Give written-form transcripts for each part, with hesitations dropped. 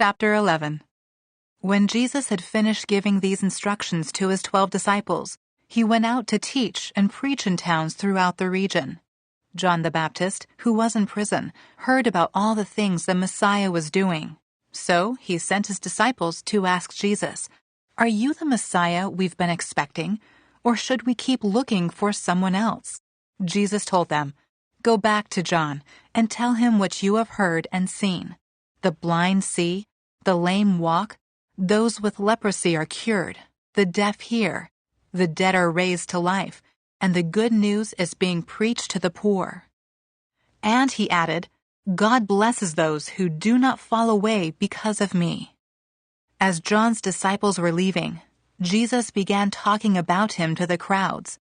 Chapter 11. When Jesus had finished giving these instructions to his 12 disciples, he went out to teach and preach in towns throughout the region. John the Baptist, who was in prison, heard about all the things the Messiah was doing. So he sent his disciples to ask Jesus, "Are you the Messiah we've been expecting, or should we keep looking for someone else?" Jesus told them, "Go back to John and tell him what you have heard and seen. The blind see, the lame walk, those with leprosy are cured, the deaf hear, the dead are raised to life, and the good news is being preached to the poor." And he added, "God blesses those who do not fall away because of me." As John's disciples were leaving, Jesus began talking about him to the crowds.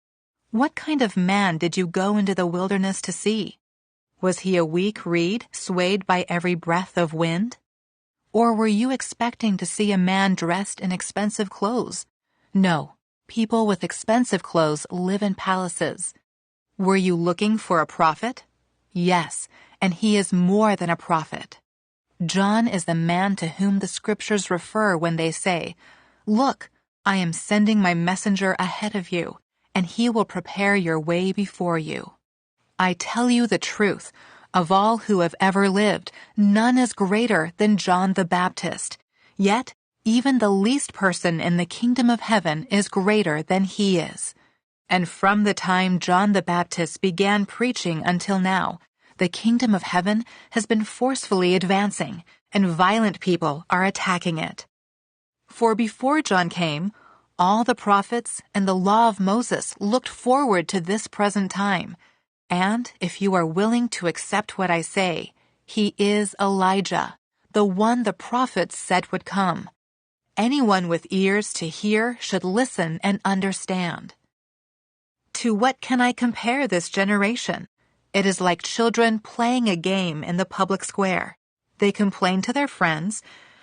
"What kind of man did you go into the wilderness to see? Was he a weak reed swayed by every breath of wind? Or were you expecting to see a man dressed in expensive clothes? No, people with expensive clothes live in palaces. Were you looking for a prophet? Yes, and he is more than a prophet. John is the man to whom the scriptures refer when they say, 'Look, I am sending my messenger ahead of you, and he will prepare your way before you.' I tell you the truth, of all who have ever lived, none is greater than John the Baptist. Yet, even the least person in the kingdom of heaven is greater than he is. And from the time John the Baptist began preaching until now, the kingdom of heaven has been forcefully advancing, and violent people are attacking it. For before John came, all the prophets and the law of Moses looked forward to this present time. And if you are willing to accept what I say, he is Elijah, the one the prophets said would come. Anyone with ears to hear should listen and understand." To what can I compare this generation? It is like children playing a game in the public square. They complain to their friends,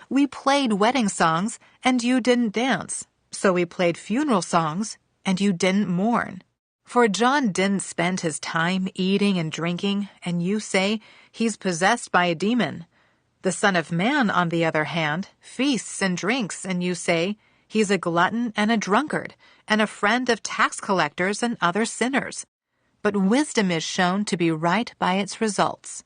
"We played wedding songs and you didn't dance, so we played funeral songs and you didn't mourn. For John didn't spend his time eating and drinking, and you say he's possessed by a demon. The Son of Man, on the other hand, feasts and drinks, and you say he's a glutton and a drunkard, and a friend of tax collectors and other sinners. But wisdom is shown to be right by its results."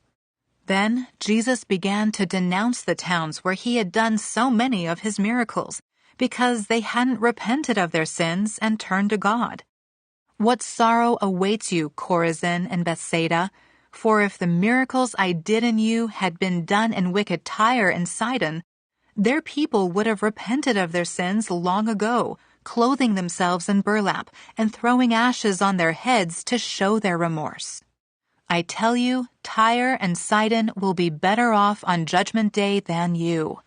Then Jesus began to denounce the towns where he had done so many of his miracles, because they hadn't repented of their sins and turned to God. "What sorrow awaits you, Chorazin and Bethsaida? For if the miracles I did in you had been done in wicked Tyre and Sidon, their people would have repented of their sins long ago, clothing themselves in burlap and throwing ashes on their heads to show their remorse. I tell you, Tyre and Sidon will be better off on Judgment Day than you.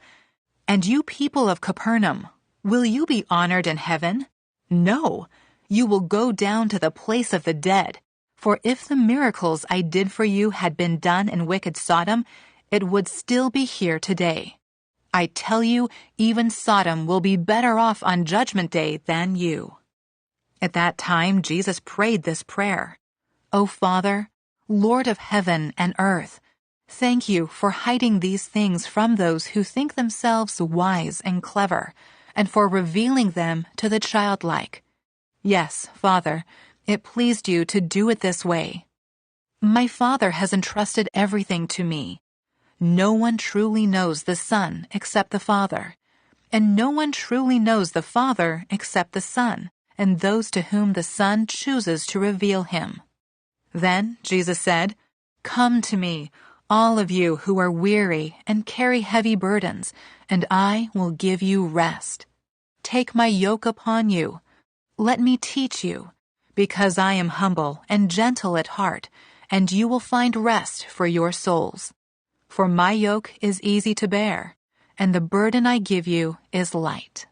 And you people of Capernaum, will you be honored in heaven? No, you will go down to the place of the dead. For if the miracles I did for you had been done in wicked Sodom, it would still be here today. I tell you, even Sodom will be better off on Judgment Day than you." At that time, Jesus prayed this prayer, "O Father, Lord of heaven and earth, thank you for hiding these things from those who think themselves wise and clever, and for revealing them to the childlike. Yes, Father, it pleased you to do it this way. My Father has entrusted everything to me. No one truly knows the Son except the Father, and no one truly knows the Father except the Son, and those to whom the Son chooses to reveal him." Then Jesus said, "Come to me, all of you who are weary and carry heavy burdens, and I will give you rest. Take my yoke upon you. Let me teach you, because I am humble and gentle at heart, and you will find rest for your souls. For my yoke is easy to bear, and the burden I give you is light."